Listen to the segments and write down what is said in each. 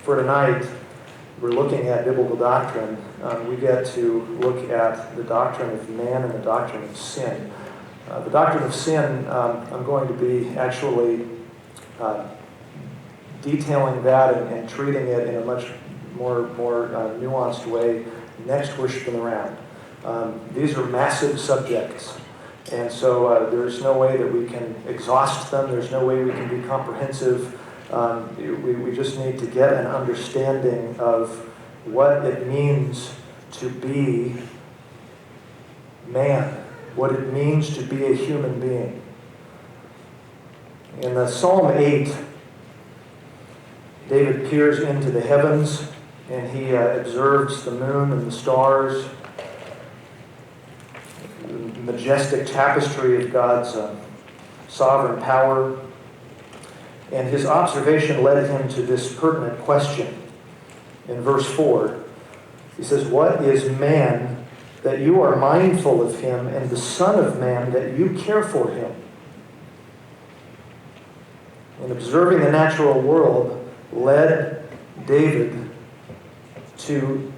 for tonight, we're looking at biblical doctrine. We get to look at the doctrine of man and the doctrine of sin. The doctrine of sin, I'm going to be actually detailing that and treating it in a much more nuanced way next Worship in the Round. These are massive subjects, and so there's no way that we can exhaust them. There's no way we can be comprehensive. We just need to get an understanding of what it means to be man, what it means to be a human being. In Psalm 8, David peers into the heavens and he observes the moon and the stars, the majestic tapestry of God's sovereign power. And his observation led him to this pertinent question. In verse 4, he says, "What is man that you are mindful of him, and the Son of Man that you care for him?" And observing the natural world led David to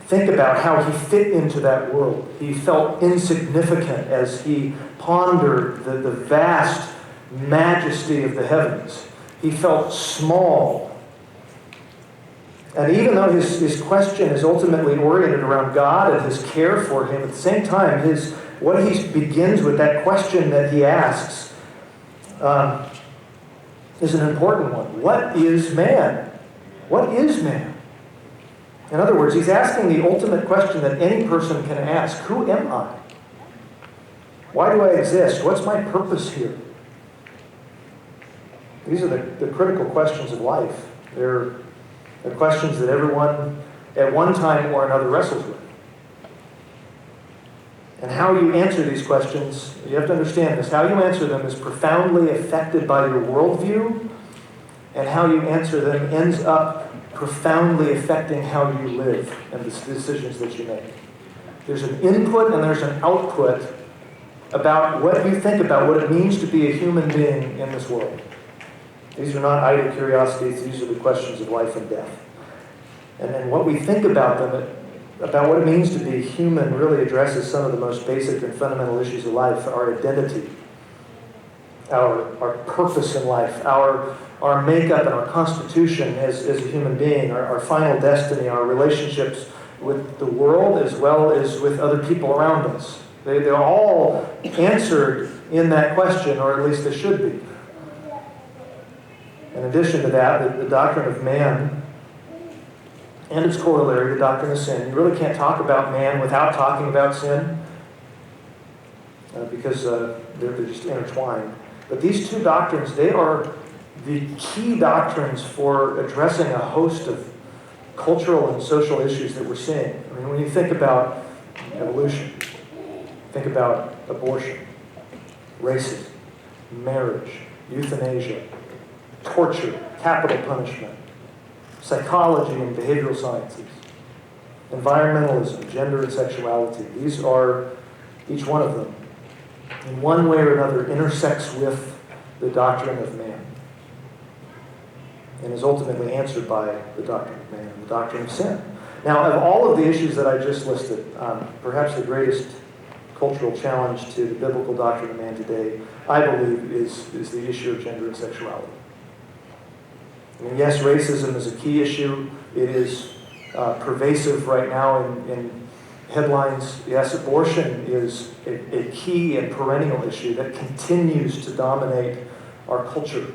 think about how he fit into that world. He felt insignificant as he pondered the vast majesty of the heavens. He felt small. And even though his question is ultimately oriented around God and his care for him, at the same time, what he begins with, that question that he asks, is an important one. What is man? What is man? In other words, he's asking the ultimate question that any person can ask. Who am I? Why do I exist? What's my purpose here? These are the critical questions of life. They're questions that everyone at one time or another wrestles with. And how you answer these questions, you have to understand this, how you answer them is profoundly affected by your worldview, and how you answer them ends up profoundly affecting how you live and the decisions that you make. There's an input and there's an output about what you think about what it means to be a human being in this world. These are not idle curiosities. These are the questions of life and death. And what we think about them, about what it means to be human, really addresses some of the most basic and fundamental issues of life: our identity, our purpose in life, our makeup and our constitution as a human being, our final destiny, our relationships with the world as well as with other people around us. They're all answered in that question, or at least they should be. In addition to that, the doctrine of man and its corollary, the doctrine of sin. You really can't talk about man without talking about sin, because they're just intertwined. But these two doctrines, they are the key doctrines for addressing a host of cultural and social issues that we're seeing. I mean, when you think about evolution, think about abortion, racism, marriage, euthanasia, torture, capital punishment, psychology and behavioral sciences, environmentalism, gender and sexuality. These are, each one of them, in one way or another, intersects with the doctrine of man and is ultimately answered by the doctrine of man and the doctrine of sin. Now, of all of the issues that I just listed, perhaps the greatest cultural challenge to the biblical doctrine of man today, I believe, is the issue of gender and sexuality. I mean, yes, racism is a key issue. It is pervasive right now in headlines. Yes, abortion is a key and perennial issue that continues to dominate our culture.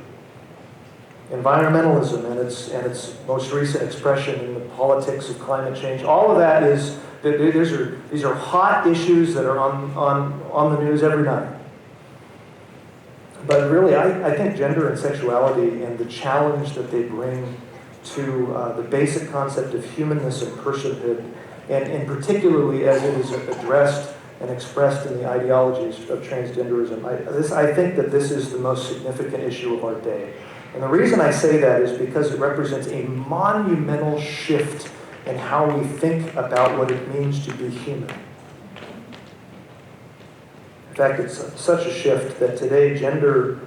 Environmentalism and its most recent expression in the politics of climate change. All of that these are hot issues that are on the news every night. But really, I think gender and sexuality and the challenge that they bring to the basic concept of humanness and personhood, and particularly as it is addressed and expressed in the ideologies of transgenderism, I think that this is the most significant issue of our day. And the reason I say that is because it represents a monumental shift in how we think about what it means to be human. In fact, it's such a shift that today gender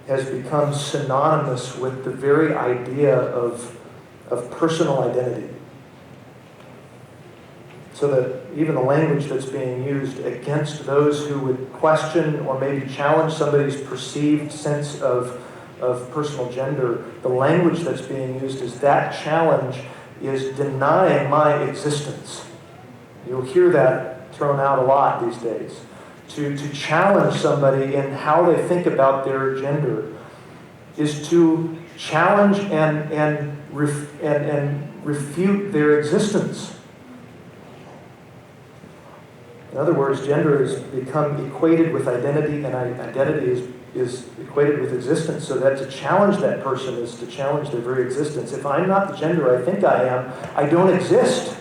has become synonymous with the very idea of personal identity. So that even the language that's being used against those who would question or maybe challenge somebody's perceived sense of personal gender, the language that's being used is that challenge is denying my existence. You'll hear that thrown out a lot these days. To challenge somebody in how they think about their gender is to challenge and refute their existence. In other words, gender has become equated with identity, and identity is equated with existence, so that to challenge that person is to challenge their very existence. If I'm not the gender I think I am, I don't exist.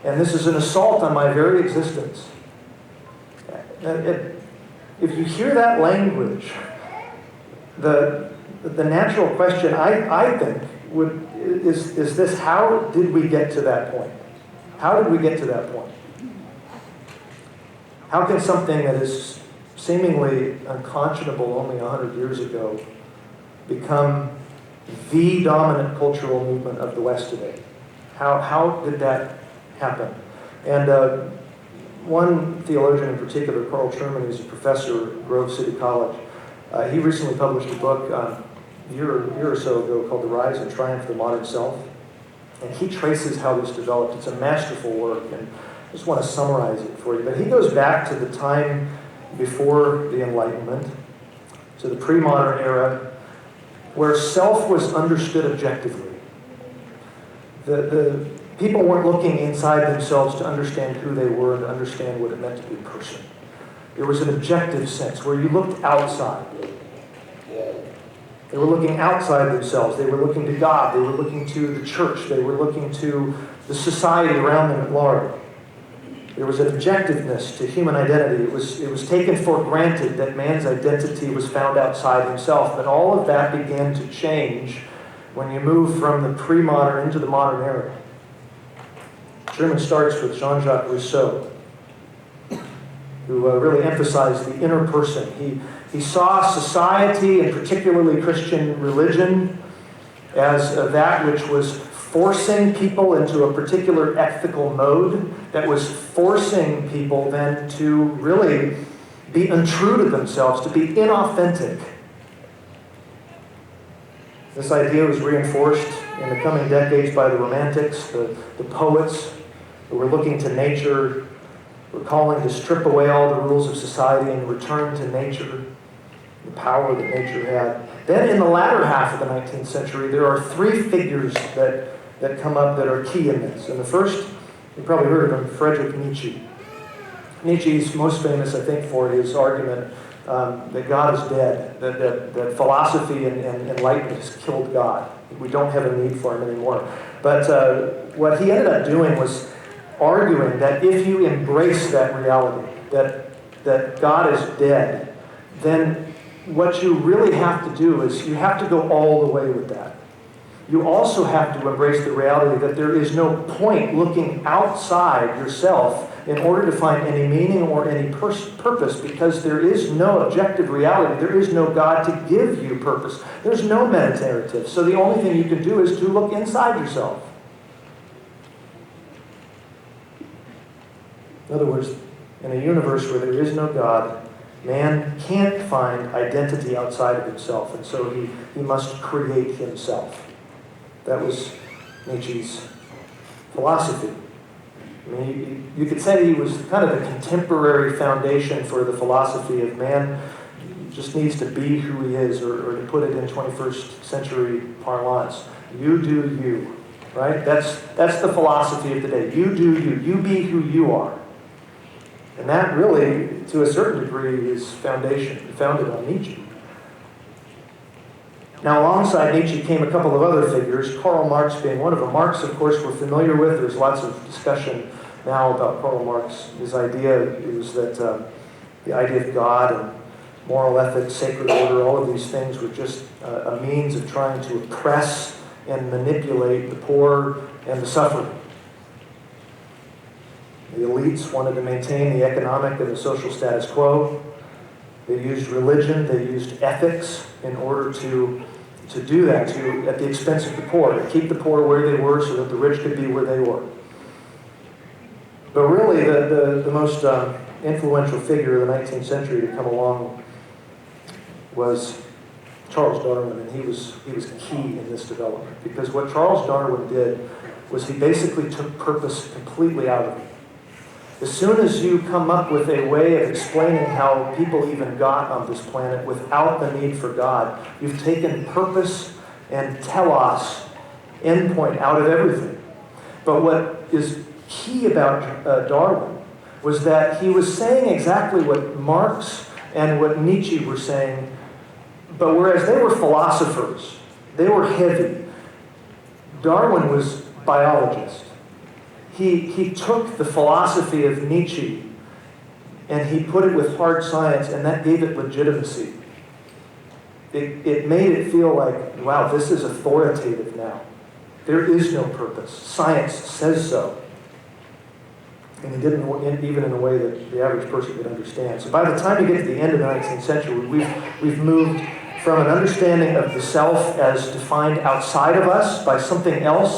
And this is an assault on my very existence. If you hear that language, the natural question I think is this: how did we get to that point? How did we get to that point? How can something that is seemingly unconscionable only 100 years ago become the dominant cultural movement of the West today? How did that happen? And one theologian in particular, Carl Trueman, who's a professor at Grove City College, he recently published a book a year or so ago called The Rise and Triumph of the Modern Self. And he traces how this developed. It's a masterful work, and I just want to summarize it for you. But he goes back to the time before the Enlightenment, to the pre-modern era, where self was understood objectively. The people weren't looking inside themselves to understand who they were and to understand what it meant to be a person. There was an objective sense where you looked outside. They were looking outside themselves. They were looking to God. They were looking to the church. They were looking to the society around them at large. There was an objectiveness to human identity. It was taken for granted that man's identity was found outside himself. But all of that began to change when you move from the pre-modern into the modern era. Trueman starts with Jean-Jacques Rousseau, who really emphasized the inner person. He saw society, and particularly Christian religion, as that which was forcing people into a particular ethical mode, that was forcing people then to really be untrue to themselves, to be inauthentic. This idea was reinforced in the coming decades by the Romantics, the poets who were looking to nature, were calling to strip away all the rules of society and return to nature, the power that nature had. Then in the latter half of the 19th century, there are three figures that come up that are key in this. And the first, you probably heard of him, Frederick Nietzsche. Nietzsche's most famous, I think, for his argument that God is dead, that philosophy and enlightenment has killed God. We don't have a need for him anymore. But what he ended up doing was arguing that if you embrace that reality, that God is dead, then what you really have to do is you have to go all the way with that. You also have to embrace the reality that there is no point looking outside yourself in order to find any meaning or any purpose, because there is no objective reality. There is no God to give you purpose. There's no meta-narrative. So the only thing you can do is to look inside yourself. In other words, in a universe where there is no God, man can't find identity outside of himself, and so he must create himself. That was Nietzsche's philosophy. I mean, you could say he was kind of the contemporary foundation for the philosophy of man just needs to be who he is, or to put it in 21st century parlance, you do you, right? That's the philosophy of the day. You do you. You be who you are. And that really, to a certain degree, is founded on Nietzsche. Now, alongside Nietzsche came a couple of other figures, Karl Marx being one of them. Marx, of course, we're familiar with. There's lots of discussion now about Karl Marx. His idea is that the idea of God and moral ethics, sacred order, all of these things were just a means of trying to oppress and manipulate the poor and the suffering. The elites wanted to maintain the economic and the social status quo. They used religion, they used ethics in order to do that, at the expense of the poor, to keep the poor where they were so that the rich could be where they were. But really, the most influential figure of the 19th century to come along was Charles Darwin, and he was key in this development. Because what Charles Darwin did was he basically took purpose completely out of it. As soon as you come up with a way of explaining how people even got on this planet without the need for God, you've taken purpose and telos, endpoint, out of everything. But what is key about Darwin was that he was saying exactly what Marx and what Nietzsche were saying, but whereas they were philosophers, they were heavy, Darwin was biologist. He took the philosophy of Nietzsche and he put it with hard science, and that gave it legitimacy. It made it feel like, wow, this is authoritative now. There is no purpose. Science says so. And he didn't, even in a way that the average person could understand. So by the time you get to the end of the 19th century, we've moved from an understanding of the self as defined outside of us by something else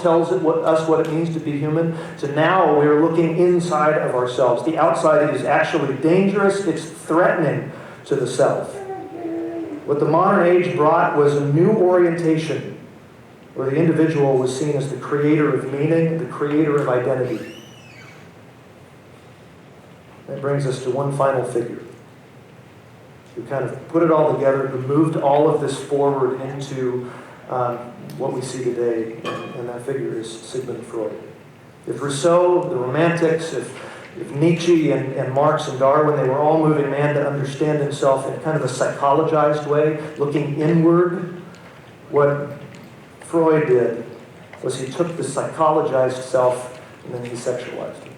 tells us what it means to be human, to now we're looking inside of ourselves. The outside is actually dangerous, it's threatening to the self. What the modern age brought was a new orientation, where the individual was seen as the creator of meaning, the creator of identity. That brings us to one final figure who kind of put it all together, who moved all of this forward into what we see today, and that figure is Sigmund Freud. If Rousseau, the Romantics, if Nietzsche and Marx and Darwin, they were all moving man to understand himself in kind of a psychologized way, looking inward, what Freud did was he took the psychologized self and then he sexualized it.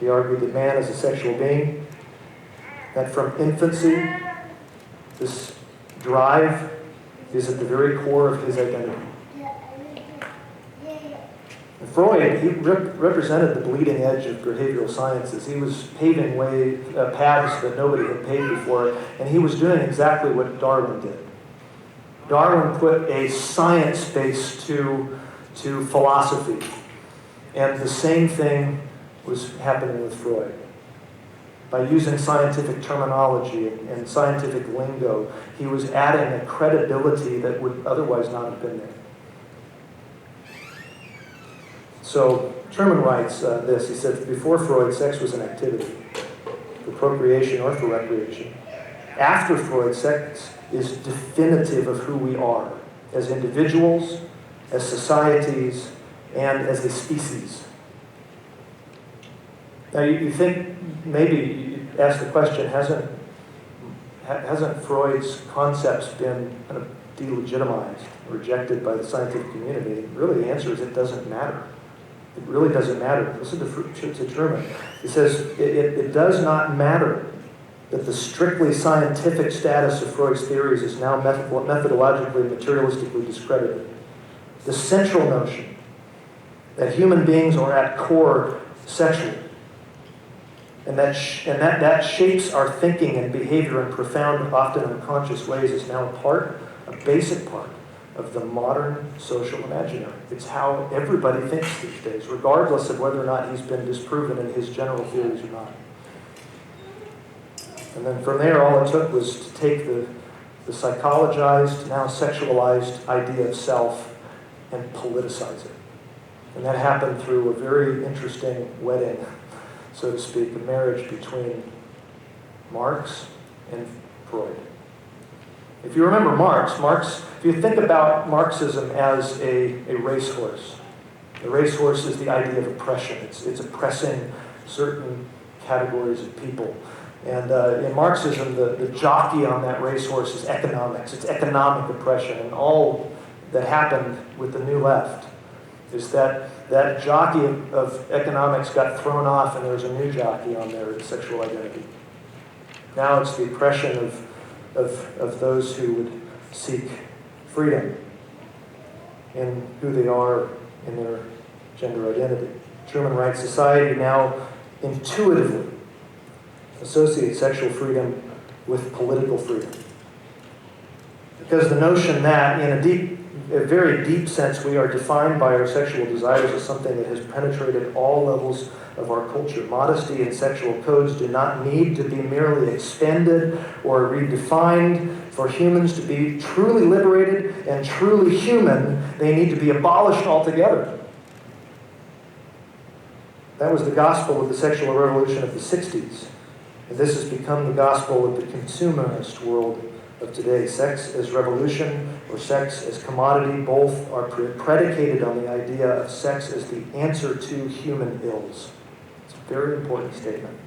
He argued that man is a sexual being, that from infancy, this drive is at the very core of his identity. And Freud, he represented the bleeding edge of behavioral sciences. He was paving paths that nobody had paved before, and he was doing exactly what Darwin did. Darwin put a science base to philosophy, and the same thing was happening with Freud. By using scientific terminology and scientific lingo, he was adding a credibility that would otherwise not have been there. So Truman writes this. He said, before Freud, sex was an activity for procreation or for recreation. After Freud, sex is definitive of who we are as individuals, as societies, and as a species. Now you think, maybe you ask the question, hasn't Freud's concepts been kind of delegitimized, rejected by the scientific community? Really, the answer is it doesn't matter. It really doesn't matter. Listen to Truman. He says, it does not matter that the strictly scientific status of Freud's theories is now methodologically and materialistically discredited. The central notion that human beings are at core sexual, and that shapes our thinking and behavior in profound, often unconscious ways, is now a basic part of the modern social imaginary. It's how everybody thinks these days, regardless of whether or not he's been disproven in his general theories or not. And then from there, all it took was to take the psychologized, now sexualized idea of self and politicize it. And that happened through a very interesting wedding, so to speak, a marriage between Marx and Freud. If you remember Marx, if you think about Marxism as a racehorse, the racehorse is the idea of oppression. It's oppressing certain categories of people. And in Marxism, the jockey on that racehorse is economics. It's economic oppression. And all that happened with the New Left is that jockey of economics got thrown off, and there's a new jockey on there, in sexual identity. Now it's the oppression of those who would seek freedom in who they are in their gender identity. Truman writes, society now intuitively associate sexual freedom with political freedom. Because the notion that, in a very deep sense, we are defined by our sexual desires is something that has penetrated all levels of our culture. Modesty and sexual codes do not need to be merely expanded or redefined. For humans to be truly liberated and truly human, they need to be abolished altogether. That was the gospel of the sexual revolution of the 60s. And this has become the gospel of the consumerist world of today. Sex as revolution or sex as commodity, both are predicated on the idea of sex as the answer to human ills. It's a very important statement.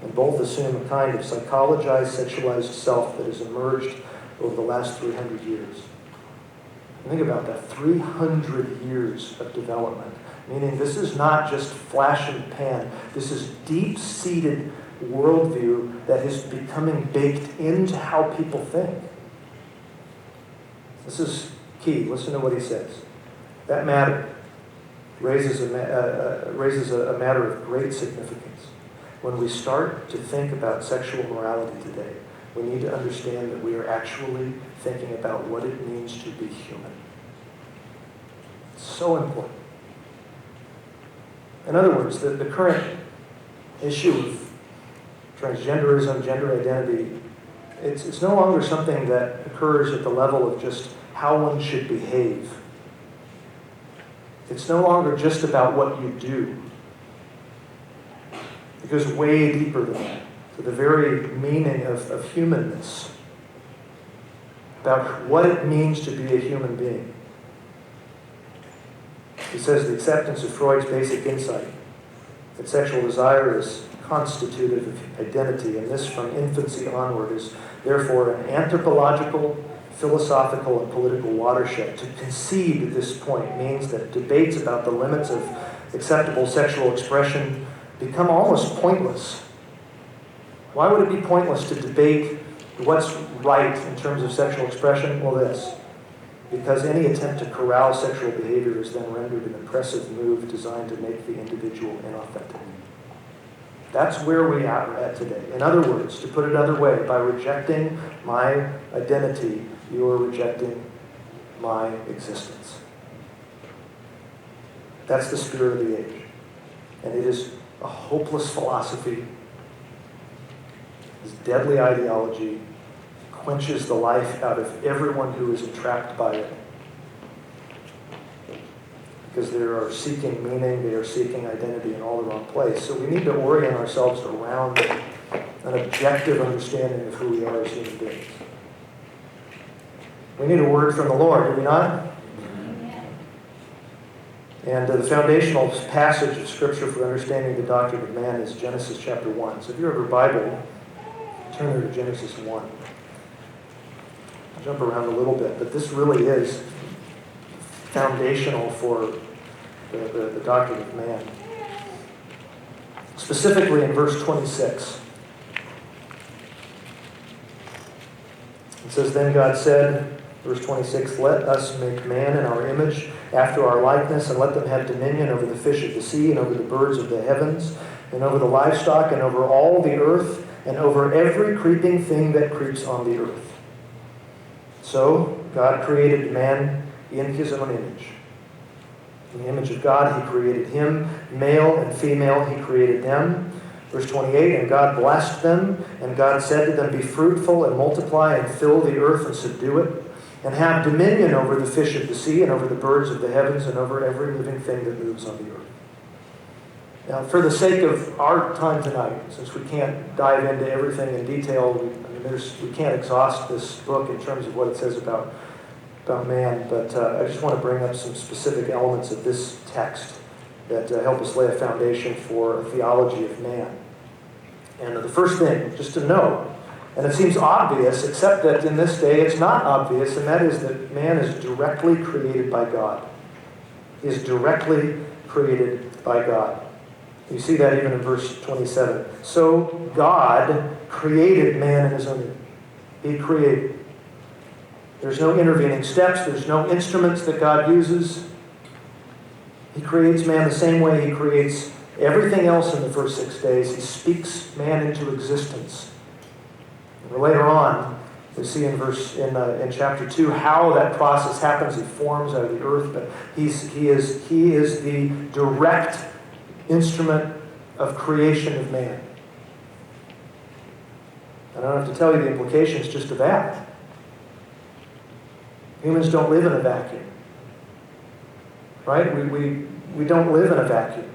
And both assume a kind of psychologized, sexualized self that has emerged over the last 300 years. Think about that, 300 years of development. Meaning this is not just flash in the pan. This is deep-seated worldview that is becoming baked into how people think. This is key. Listen to what he says. That matter raises a matter of great significance. When we start to think about sexual morality today, we need to understand that we are actually thinking about what it means to be human. It's so important. In other words, the current issue of transgenderism, gender identity, it's no longer something that occurs at the level of just how one should behave. It's no longer just about what you do. It goes way deeper than that, to the very meaning of humanness, about what it means to be a human being. He says the acceptance of Freud's basic insight that sexual desire is constitutive of identity, and this from infancy onward is therefore an anthropological, philosophical, and political watershed. To concede at this point means that debates about the limits of acceptable sexual expression become almost pointless. Why would it be pointless to debate what's right in terms of sexual expression? Well, this. Because any attempt to corral sexual behavior is then rendered an oppressive move designed to make the individual inauthentic. That's where we are at today. In other words, to put it another way, by rejecting my identity, you are rejecting my existence. That's the spirit of the age. And it is a hopeless philosophy. This deadly ideology quenches the life out of everyone who is entrapped by it. Because they are seeking meaning, they are seeking identity in all the wrong place. So we need to orient ourselves around an objective understanding of who we are as human beings. We need a word from the Lord, do we not? And the foundational passage of Scripture for understanding the doctrine of man is Genesis chapter 1. So if you have your Bible, turn there to Genesis 1. I'll jump around a little bit, but this really is foundational for the doctrine of man. Specifically in verse 26. It says, Then God said, verse 26, Let us make man in our image, after our likeness, and let them have dominion over the fish of the sea, and over the birds of the heavens, and over the livestock, and over all the earth, and over every creeping thing that creeps on the earth. So God created man in his own image. In the image of God, he created him. Male and female, he created them. Verse 28, And God blessed them, and God said to them, Be fruitful and multiply and fill the earth and subdue it, and have dominion over the fish of the sea and over the birds of the heavens and over every living thing that moves on the earth. Now, for the sake of our time tonight, since we can't dive into everything in detail, we can't exhaust this book in terms of what it says about man, but I just want to bring up some specific elements of this text that help us lay a foundation for a theology of man. And the first thing, just to know, and it seems obvious, except that in this day it's not obvious, and that is that man is directly created by God. He is directly created by God. You see that even in verse 27. So God created man in his own image. He created. There's no intervening steps. There's no instruments that God uses. He creates man the same way he creates Everything else in the first 6 days, he speaks man into existence. And later on, we see in chapter 2 how that process happens. He forms out of the earth, but he is the direct instrument of creation of man. I don't have to tell you the implications just of that. Humans don't live in a vacuum. Right? We don't live in a vacuum.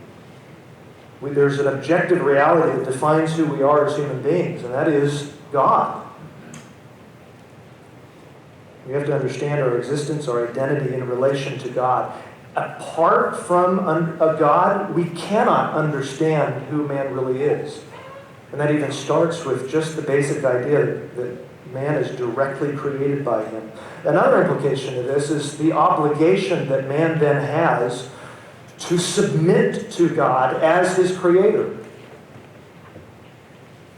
There's an objective reality that defines who we are as human beings, and that is God. We have to understand our existence, our identity in relation to God. Apart from a God, we cannot understand who man really is. And that even starts with just the basic idea that man is directly created by him. Another implication of this is the obligation that man then has to submit to God as his creator.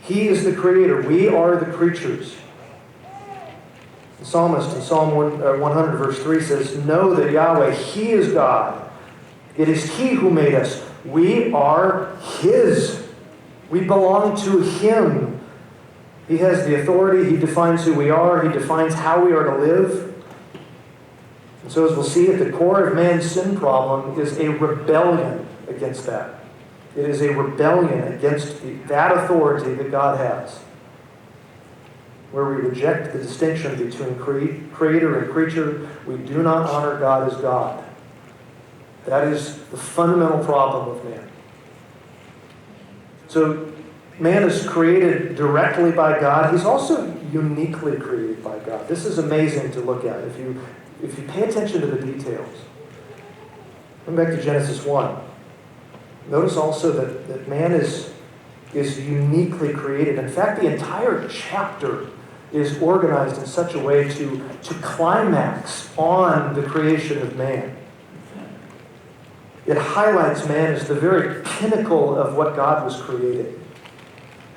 He is the creator. We are the creatures. The psalmist in Psalm 100 verse 3 says, "Know that Yahweh, He is God. It is He who made us. We are His. We belong to Him. He has the authority. He defines who we are. He defines how we are to live." And so as we'll see, at the core of man's sin problem is a rebellion against that. It is a rebellion against that authority that God has, where we reject the distinction between creator and creature. We do not honor God as God. That is the fundamental problem of man. So man is created directly by God. He's also uniquely created by God. This is amazing to look at if you pay attention to the details. Come back to Genesis 1. Notice also that man is uniquely created. In fact, the entire chapter is organized in such a way to climax on the creation of man. It highlights man as the very pinnacle of what God was created.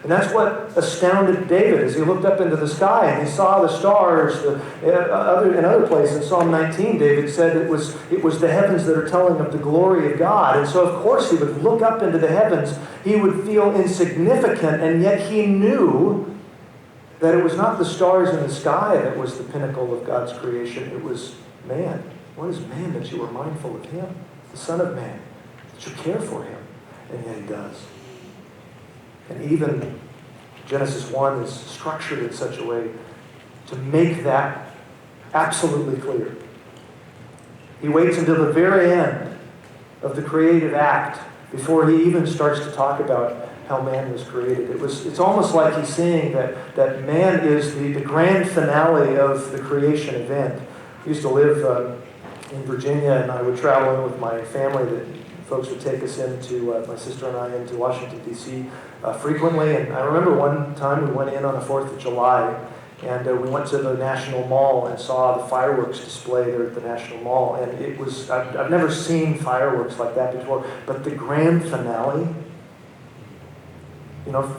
And that's what astounded David as he looked up into the sky and he saw the stars. In other places, in Psalm 19, David said it was the heavens that are telling of the glory of God. And so, of course, he would look up into the heavens. He would feel insignificant, and yet he knew that it was not the stars in the sky that was the pinnacle of God's creation. It was man. What is man that you are mindful of him? The Son of Man, that you care for him. And yet he does. And even Genesis 1 is structured in such a way to make that absolutely clear. He waits until the very end of the creative act before he even starts to talk about how man was created. It's almost like he's saying that man is the grand finale of the creation event. I used to live in Virginia, and I would travel in with my family. That folks would take us into, my sister and I, into Washington, D.C. Frequently. And I remember one time we went in on the 4th of July, and we went to the National Mall and saw the fireworks display there at the National Mall. And it was, I've never seen fireworks like that before, but the grand finale,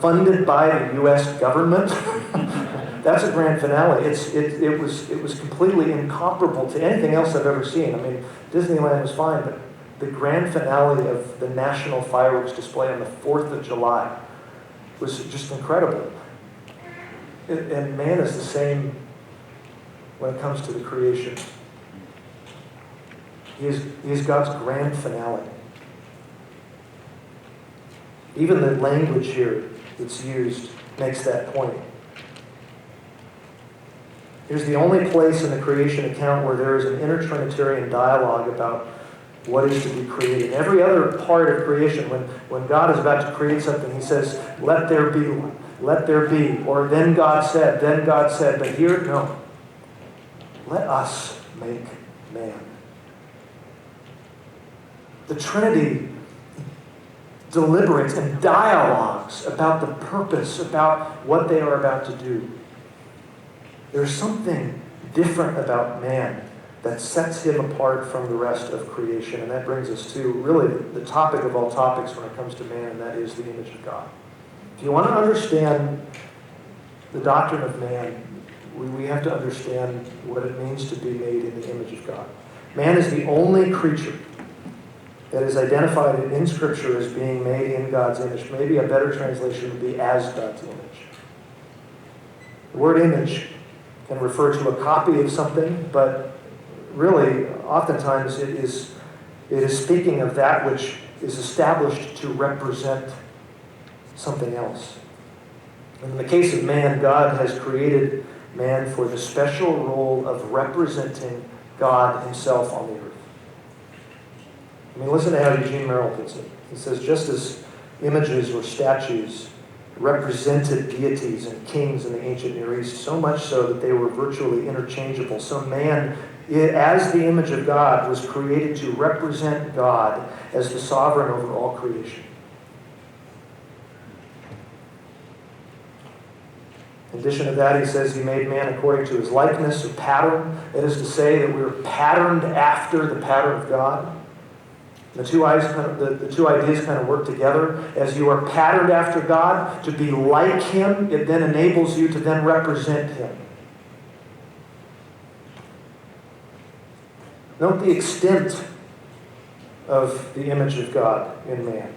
funded by the U.S. government, that's a grand finale. It was completely incomparable to anything else I've ever seen. I mean, Disneyland was fine, but the grand finale of the national fireworks display on the 4th of July was just incredible. And man is the same when it comes to the creation. He is God's grand finale. Even the language here that's used makes that point. Here's the only place in the creation account where there is an inter-Trinitarian dialogue about what is to be created. Every other part of creation, when God is about to create something, he says, "Let there be, let there be," or then God said. But here, no. Let us make man. The Trinity deliberates and dialogues about the purpose, about what they are about to do. There's something different about man that sets him apart from the rest of creation. And that brings us to really the topic of all topics when it comes to man, and that is the image of God. If you want to understand the doctrine of man, we have to understand what it means to be made in the image of God. Man is the only creature that is identified in Scripture as being made in God's image. Maybe a better translation would be as God's image. The word image can refer to a copy of something, but really, oftentimes it is speaking of that which is established to represent something else. In the case of man, God has created man for the special role of representing God himself on the earth. I mean, listen to how Eugene Merrill puts it. He says, just as images or statues represented deities and kings in the ancient Near East, so much so that they were virtually interchangeable. So man, as the image of God, was created to represent God as the sovereign over all creation. In addition to that, he says he made man according to his likeness or pattern. That is to say that we are patterned after the pattern of God. The two ideas kind of work together. As you are patterned after God, to be like him, it then enables you to then represent him. Note the extent of the image of God in man.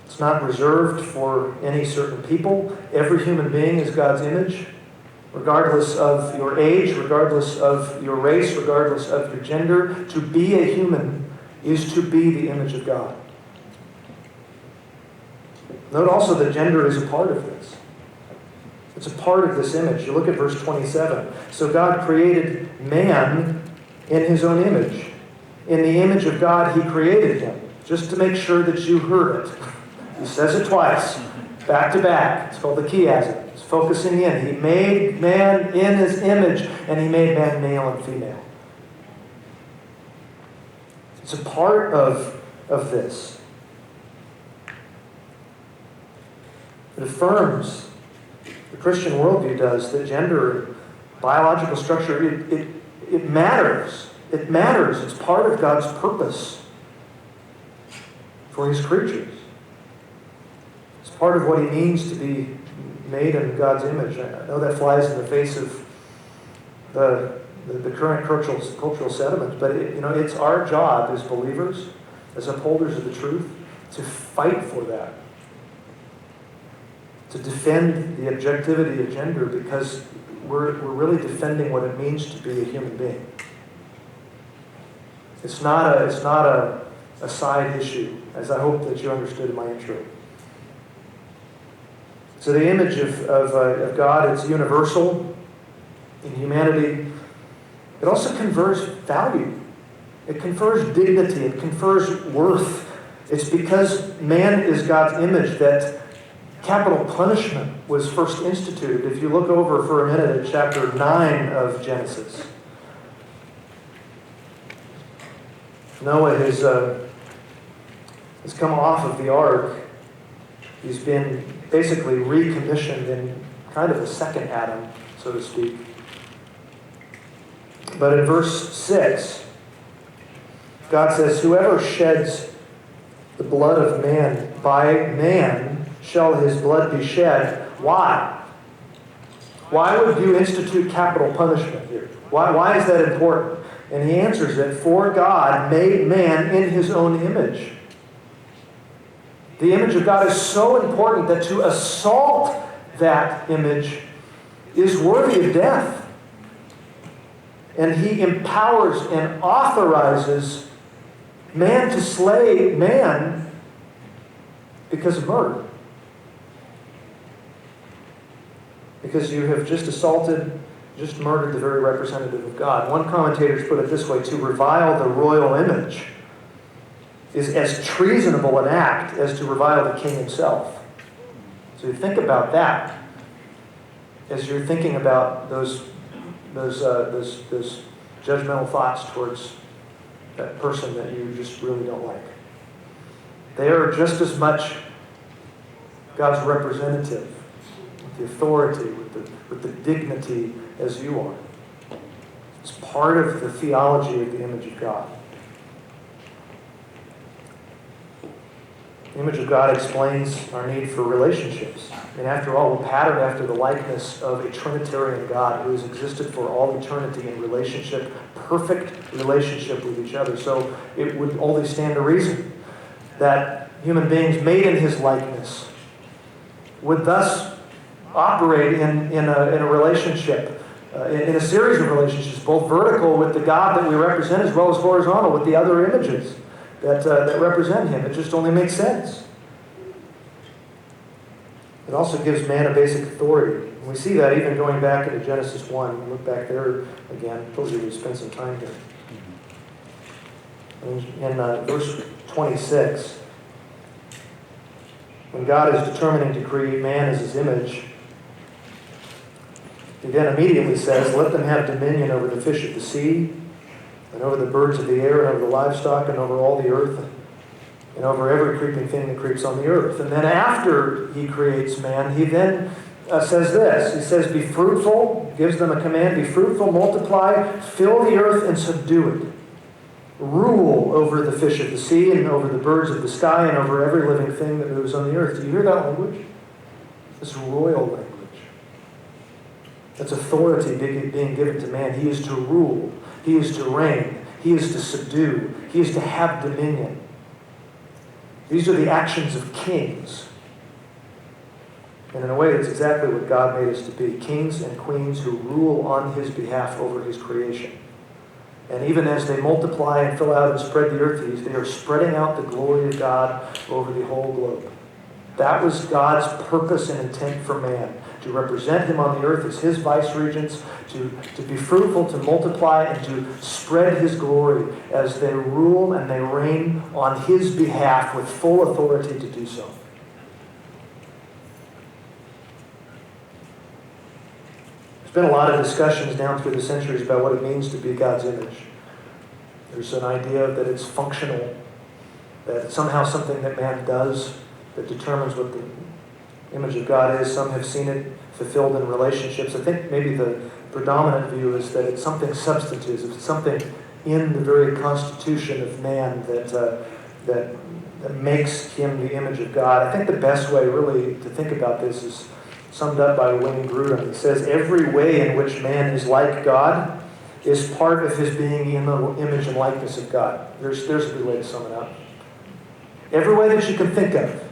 It's not reserved for any certain people. Every human being is God's image, regardless of your age, regardless of your race, regardless of your gender. To be a human is to be the image of God. Note also that gender is a part of this. It's a part of this image. You look at verse 27. So God created man in his own image. In the image of God, he created him. Just to make sure that you heard it. He says it twice, back to back. It's called the chiasm. It's focusing in. He made man in his image, and he made man male and female. It's a part of this. It affirms, the Christian worldview does, that gender, biological structure, it matters. It matters. It's part of God's purpose for his creatures. It's part of what he means to be made in God's image. I know that flies in the face of the current cultural sediment, but it's our job as believers, as upholders of the truth, to fight for that. To defend the objectivity of gender, because we're really defending what it means to be a human being. It's not a side issue, as I hope that you understood in my intro. So the image of God, it's universal in humanity. It also confers value. It confers dignity. It confers worth. It's because man is God's image that capital punishment was first instituted. If you look over for a minute at chapter 9 of Genesis, Noah has come off of the ark. He's been basically recommissioned in kind of a second Adam, so to speak. But in verse 6, God says, whoever sheds the blood of man, by man shall his blood be shed. Why? Why would you institute capital punishment here? Why is that important? And he answers it, for God made man in his own image. The image of God is so important that to assault that image is worthy of death. And he empowers and authorizes man to slay man because of murder. Because you have just murdered the very representative of God. One commentator put it this way, to revile the royal image is as treasonable an act as to revile the king himself. So you think about that as you're thinking about those judgmental thoughts towards that person that you just really don't like. They are just as much God's representative, with the authority, with the dignity as you are. It's part of the theology of the image of God. The image of God explains our need for relationships. And after all, we're patterned after the likeness of a Trinitarian God who has existed for all eternity in relationship, perfect relationship with each other. So it would only stand to reason that human beings made in his likeness would thus operate in a relationship, in a series of relationships, both vertical with the God that we represent as well as horizontal with the other images that represent him. It just only makes sense. It also gives man a basic authority. And we see that even going back into Genesis 1. Look back there again. I told you we'd spend some time here. In verse 26, when God is determining to create man as his image, he then immediately says, "Let them have dominion over the fish of the sea, and over the birds of the air, and over the livestock, and over all the earth, and over every creeping thing that creeps on the earth." And then after he creates man, he then says this. He says, "Be fruitful," gives them a command, "be fruitful, multiply, fill the earth, and subdue it. Rule over the fish of the sea, and over the birds of the sky, and over every living thing that moves on the earth." Do you hear that language? This royal language. That's authority being given to man. He is to rule. He is to reign. He is to subdue. He is to have dominion. These are the actions of kings. And in a way, that's exactly what God made us to be. Kings and queens who rule on his behalf over his creation. And even as they multiply and fill out and spread the earth, they are spreading out the glory of God over the whole globe. That was God's purpose and intent for man, to represent him on the earth as his vice-regents, to be fruitful, to multiply, and to spread his glory as they rule and they reign on his behalf with full authority to do so. There's been a lot of discussions down through the centuries about what it means to be God's image. There's an idea that it's functional, that it's somehow something that man does that determines what the image of God is. Some have seen it fulfilled in relationships. I think maybe the predominant view is that it's something substantive. It's something in the very constitution of man that makes him the image of God. I think the best way really to think about this is summed up by Wayne Grudem. He says, every way in which man is like God is part of his being in the image and likeness of God. There's a good way to sum it up. Every way that you can think of.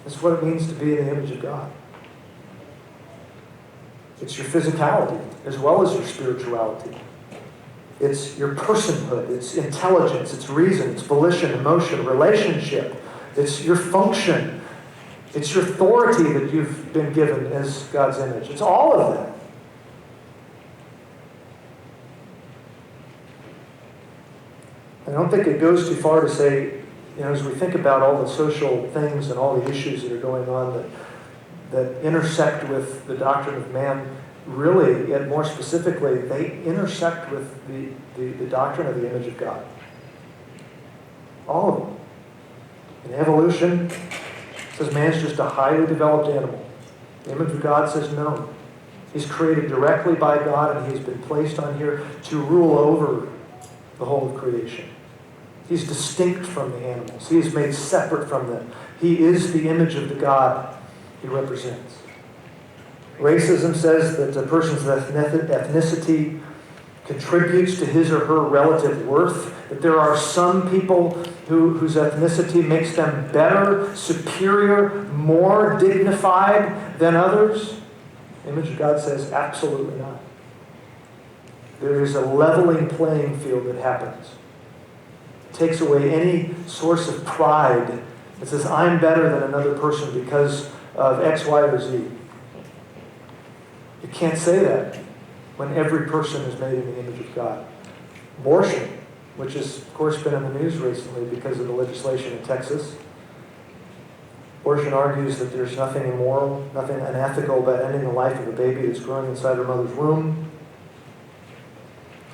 That's what it means to be in the image of God. It's your physicality as well as your spirituality. It's your personhood. It's intelligence. It's reason. It's volition, emotion, relationship. It's your function. It's your authority that you've been given as God's image. It's all of that. I don't think it goes too far to say, as we think about all the social things and all the issues that are going on that intersect with the doctrine of man, really, and more specifically, they intersect with the doctrine of the image of God. All of them. In evolution, it says man's just a highly developed animal. The image of God says no. He's created directly by God, and he's been placed on here to rule over the whole of creation. He's distinct from the animals. He is made separate from them. He is the image of the God he represents. Racism says that a person's ethnicity contributes to his or her relative worth, that there are some people whose ethnicity makes them better, superior, more dignified than others. The image of God says absolutely not. There is a leveling playing field that happens. It takes away any source of pride that says, I'm better than another person because of X, Y, or Z. You can't say that when every person is made in the image of God. Abortion, which has, of course, been in the news recently because of the legislation in Texas. Abortion argues that there's nothing immoral, nothing unethical about ending the life of a baby that's growing inside her mother's womb.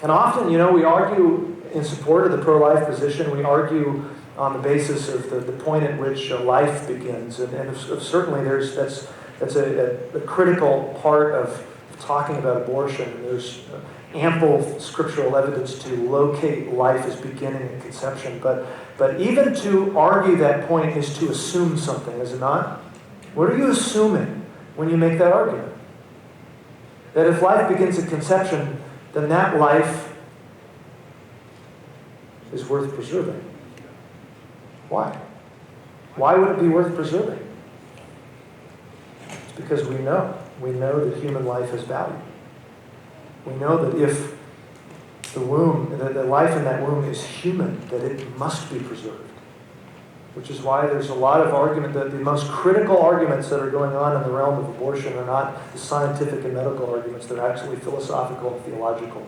And often, we argue in support of the pro-life position. We argue on the basis of the point at which life begins. And certainly that's a critical part of talking about abortion. ample scriptural evidence to locate life as beginning at conception. But even to argue that point is to assume something, is it not? What are you assuming when you make that argument? That if life begins at conception, then that life is worth preserving. Why? Why would it be worth preserving? It's because we know. We know that human life has value. We know that if the life in that womb is human, that it must be preserved. Which is why there's a lot of argument that the most critical arguments that are going on in the realm of abortion are not the scientific and medical arguments. They're actually philosophical and theological.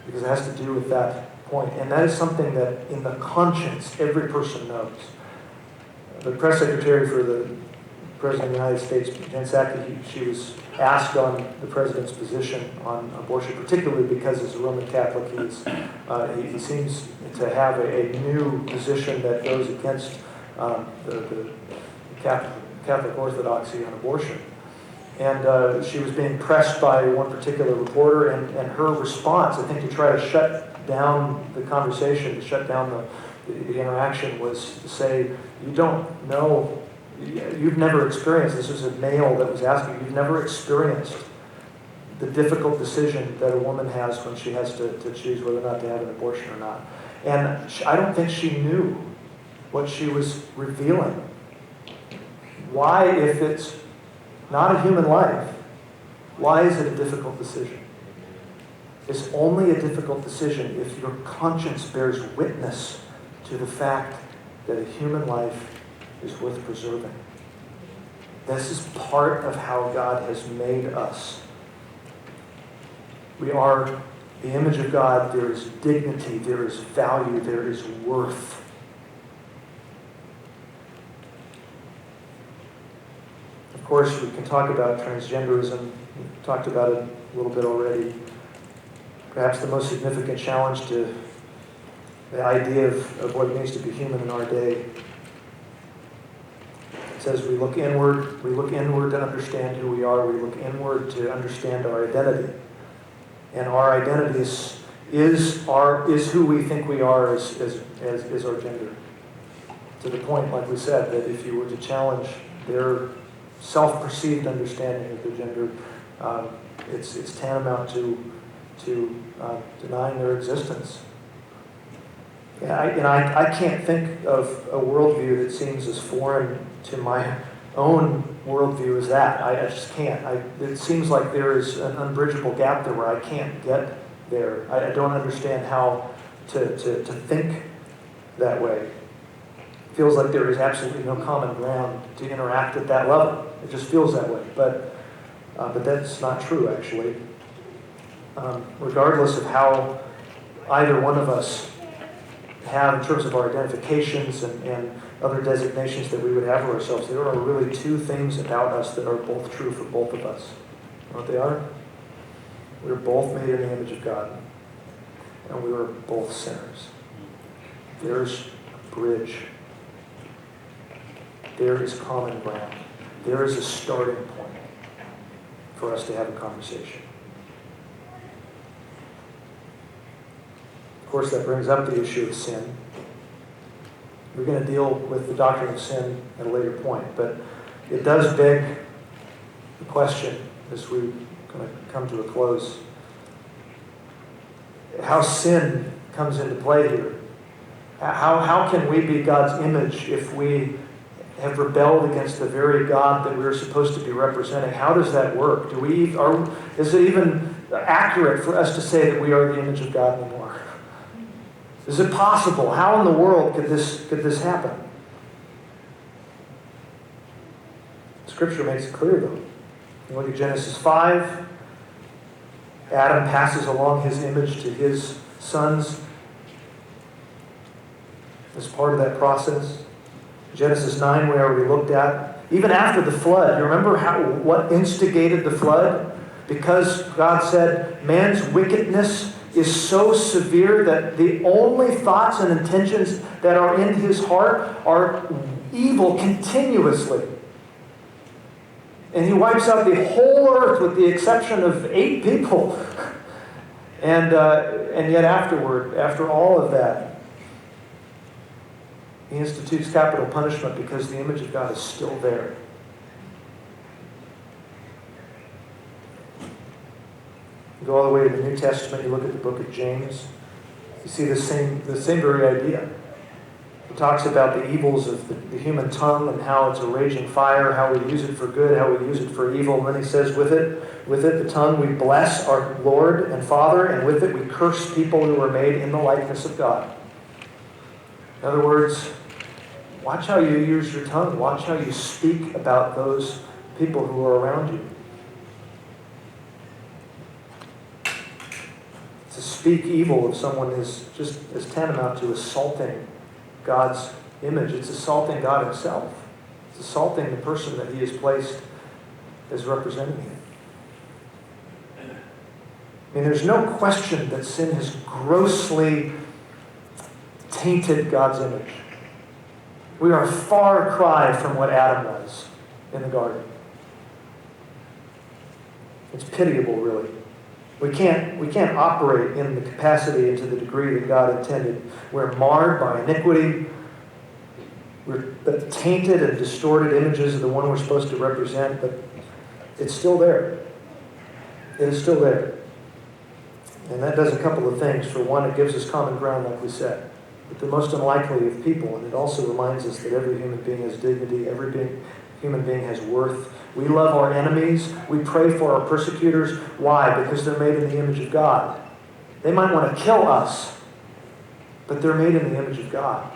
Because it has to do with that point. And that is something that in the conscience every person knows. The press secretary for the President of the United States, Jen Psaki, she was asked on the president's position on abortion, particularly because as a Roman Catholic, he seems to have a new position that goes against the Catholic orthodoxy on abortion. And she was being pressed by one particular reporter, and her response, I think, to try to shut down the conversation, to shut down the interaction, was to say, you don't know. You've never experienced, this was a male that was asking, you've never experienced the difficult decision that a woman has when she has to choose whether or not to have an abortion or not. And I don't think she knew what she was revealing. Why, if it's not a human life, why is it a difficult decision? It's only a difficult decision if your conscience bears witness to the fact that a human life is worth preserving. This is part of how God has made us. We are the image of God. There is dignity, there is value, there is worth. Of course, we can talk about transgenderism. We've talked about it a little bit already. Perhaps the most significant challenge to the idea of what it means to be human in our day. It says we look inward to understand who we are, we look inward to understand our identity. And our identity is who we think we are as our gender. To the point, like we said, that if you were to challenge their self-perceived understanding of their gender, it's tantamount to denying their existence. I can't think of a worldview that seems as foreign to my own worldview as that. I just can't. It seems like there is an unbridgeable gap there where I can't get there. I don't understand how to think that way. It feels like there is absolutely no common ground to interact at that level. It just feels that way. But that's not true, actually. Regardless of how either one of us have in terms of our identifications and other designations that we would have for ourselves, there are really two things about us that are both true for both of us. You know what they are? We're both made in the image of God, and we are both sinners. There's a bridge. There is common ground. There is a starting point for us to have a conversation. Of course, that brings up the issue of sin. We're going to deal with the doctrine of sin at a later point, but it does beg the question, as we kind of come to a close, how sin comes into play here. How can we be God's image if we have rebelled against the very God that we're supposed to be representing? How does that work? Is it even accurate for us to say that we are the image of God anymore? Is it possible? How in the world could this happen? Scripture makes it clear, though. You look at Genesis 5. Adam passes along his image to his sons as part of that process. Genesis 9, we already looked at. Even after the flood, you remember what instigated the flood? Because God said, man's wickedness is so severe that the only thoughts and intentions that are in his heart are evil continuously. And he wipes out the whole earth with the exception of 8 people. And yet afterward, after all of that, he institutes capital punishment because the image of God is still there. You go all the way to the New Testament, you look at the book of James, you see the same very idea. He talks about the evils of the human tongue and how it's a raging fire, how we use it for good, how we use it for evil. And then he says, with it, the tongue, we bless our Lord and Father, and with it we curse people who are made in the likeness of God. In other words, watch how you use your tongue. Watch how you speak about those people who are around you. To speak evil of someone is just as tantamount to assaulting God's image. It's assaulting God himself. It's assaulting the person that he has placed as representing him. I mean, there's no question that sin has grossly tainted God's image. We are a far cry from what Adam was in the garden. It's pitiable, really. We can't operate in the capacity and to the degree that God intended. We're marred by iniquity. We're the tainted and distorted images of the one we're supposed to represent, but it's still there. It is still there. And that does a couple of things. For one, it gives us common ground, like we said, with the most unlikely of people, and it also reminds us that every human being has dignity, human being has worth. We love our enemies. We pray for our persecutors. Why? Because they're made in the image of God. They might want to kill us, but they're made in the image of God.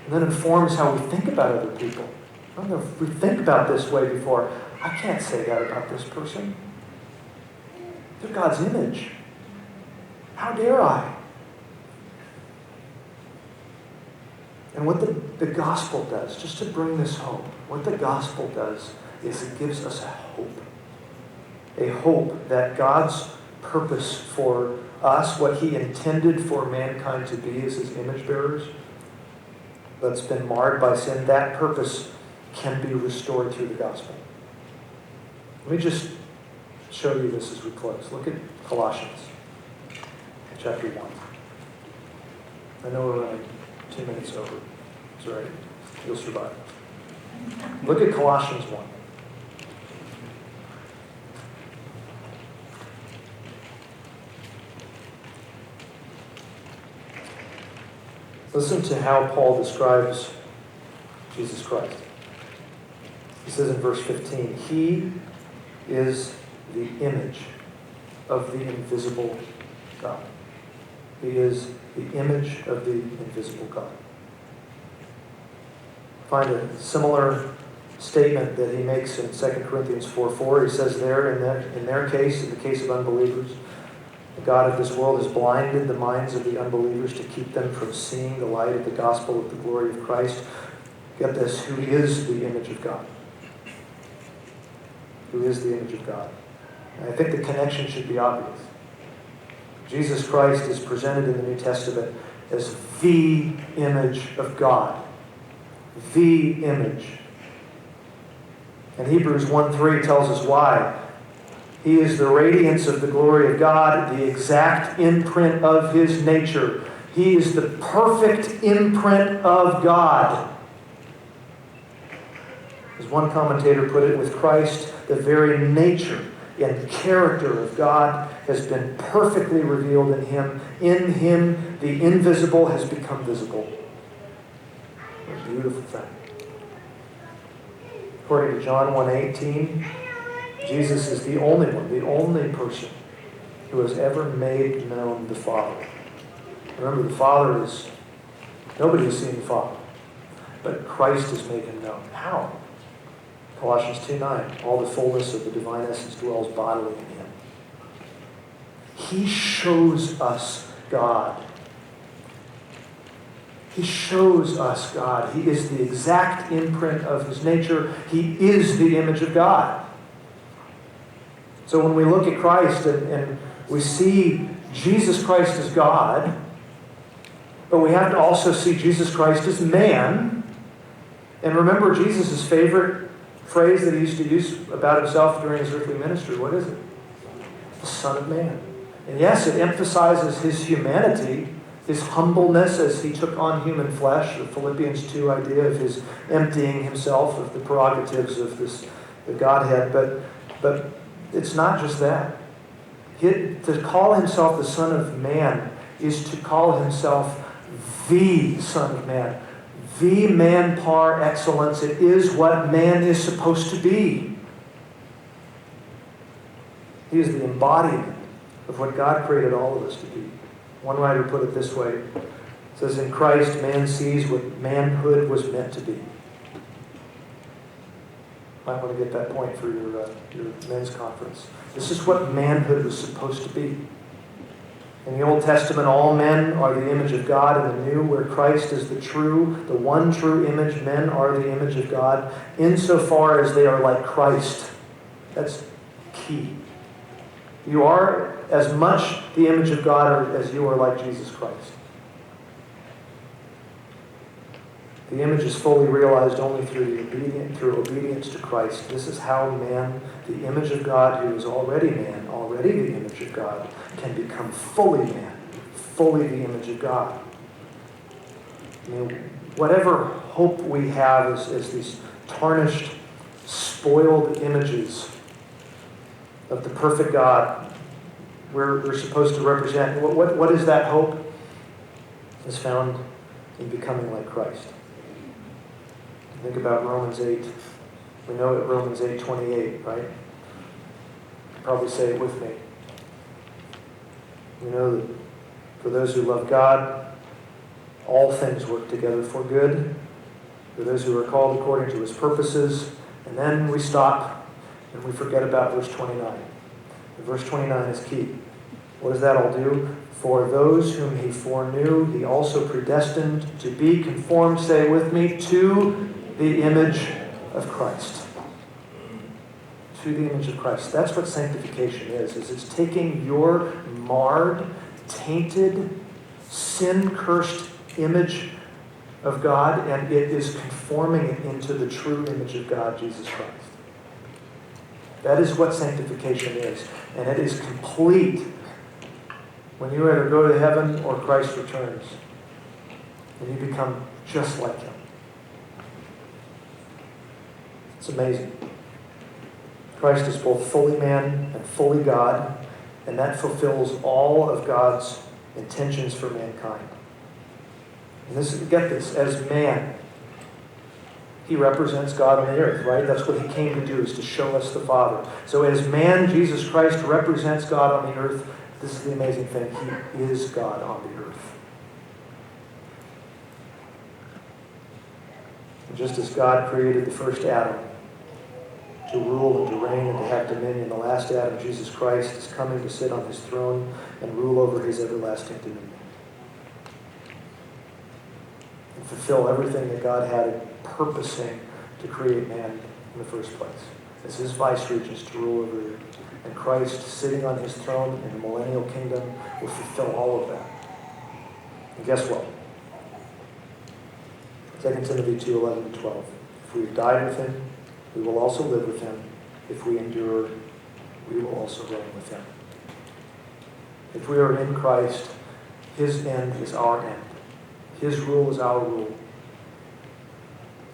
And that informs how we think about other people. I don't know if we think about this way before. I can't say that about this person. They're God's image. How dare I? And what the gospel does, just to bring this home, what the gospel does is it gives us a hope. A hope that God's purpose for us, what he intended for mankind to be as his image bearers, that's been marred by sin, that purpose can be restored through the gospel. Let me just show you this as we close. Look at Colossians chapter 1. I know we're running 2 minutes over. It's all right. You'll survive. Look at Colossians 1. Listen to how Paul describes Jesus Christ. He says in verse 15, he is the image of the invisible God. He is the image of the invisible God. Find a similar statement that he makes in 2 Corinthians 4:4. He says there, in their case, in the case of unbelievers, the God of this world has blinded the minds of the unbelievers to keep them from seeing the light of the gospel of the glory of Christ. Get this, who is the image of God. Who is the image of God. And I think the connection should be obvious. Jesus Christ is presented in the New Testament as the image of God. The image. And Hebrews 1:3 tells us why. He is the radiance of the glory of God, the exact imprint of his nature. He is the perfect imprint of God. As one commentator put it, with Christ, the very nature and character of God has been perfectly revealed in him. In him, the invisible has become visible. What a beautiful thing. According to John 1:18, Jesus is the only one, the only person who has ever made known the Father. Remember, the Father is, nobody has seen the Father, but Christ has made him known. How? Colossians 2:9, all the fullness of the divine essence dwells bodily in him. He shows us God. He shows us God. He is the exact imprint of his nature. He is the image of God. So when we look at Christ and we see Jesus Christ as God, but we have to also see Jesus Christ as man. And remember Jesus' favorite phrase that he used to use about himself during his earthly ministry. What is it? The Son of Man. And yes, it emphasizes his humanity, his humbleness as he took on human flesh, the Philippians 2 idea of his emptying himself of the prerogatives of the Godhead. But it's not just that. To call himself the Son of Man is to call himself the Son of Man. The man par excellence. It is what man is supposed to be. He is the embodiment of what God created all of us to be. One writer put it this way. It says, in Christ, man sees what manhood was meant to be. Might want to get that point for your men's conference. This is what manhood was supposed to be. In the Old Testament, all men are the image of God. In the New, where Christ is the one true image, men are the image of God, insofar as they are like Christ. That's key. You are as much the image of God as you are like Jesus Christ. The image is fully realized only through obedience to Christ. This is how man, the image of God, who is already man, already the image of God, can become fully man, fully the image of God. I mean, whatever hope we have as these tarnished, spoiled images of the perfect God we're supposed to represent. What is that hope? Is found in becoming like Christ. Think about Romans 8. We know it, Romans 8:28, right? Probably say it with me. We know that for those who love God, all things work together for good. For those who are called according to his purposes. And then we stop and we forget about verse 29. And verse 29 is key. What does that all do? For those whom he foreknew, he also predestined to be conformed, say with me, to the image of Christ. To the image of Christ. That's what sanctification is it's taking your marred, tainted, sin-cursed image of God, and it is conforming it into the true image of God, Jesus Christ. That is what sanctification is. And it is complete when you either go to heaven or Christ returns. And you become just like him. It's amazing. Christ is both fully man and fully God, and that fulfills all of God's intentions for mankind. And get this, as man, he represents God on the earth, right? That's what he came to do, is to show us the Father. So as man, Jesus Christ represents God on the earth. This is the amazing thing. He is God on the earth. And just as God created the first Adam to rule and to reign and to have dominion, the last Adam, Jesus Christ, is coming to sit on his throne and rule over his everlasting dominion. And fulfill everything that God had purposing to create man in the first place. As his vice-regents to rule over the earth. And Christ, sitting on his throne in the millennial kingdom, will fulfill all of that. And guess what? 2 Timothy 2:11 and 12. If we have died with him, we will also live with him. If we endure, we will also reign with him. If we are in Christ, his end is our end. His rule is our rule.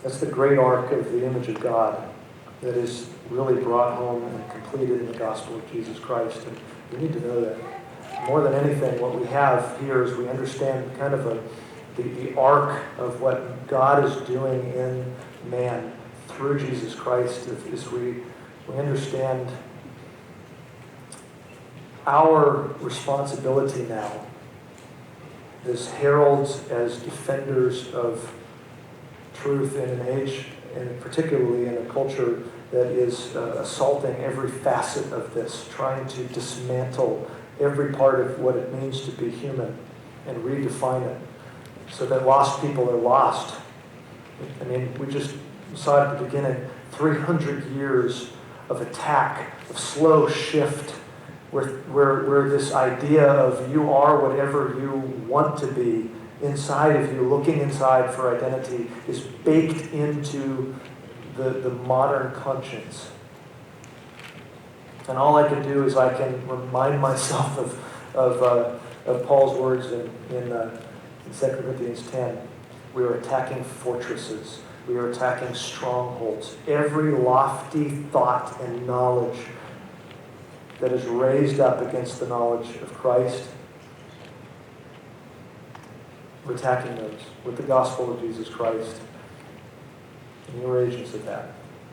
That's the great arc of the image of God that is really brought home and completed in the gospel of Jesus Christ. And we need to know that. More than anything, what we have here is we understand kind of the arc of what God is doing in man through Jesus Christ, is we understand our responsibility now as heralds, as defenders of truth in an age, and particularly in a culture that is assaulting every facet of this, trying to dismantle every part of what it means to be human and redefine it so that lost people are lost. I mean, we just saw at the beginning 300 years of attack, of slow shift, where this idea of you are whatever you want to be inside of you, looking inside for identity, is baked into the modern conscience. And all I can do is I can remind myself of Paul's words in 2 Corinthians 10. We are attacking fortresses. We are attacking strongholds. Every lofty thought and knowledge that is raised up against the knowledge of Christ, we're attacking those with the gospel of Jesus Christ. And you're agents of that.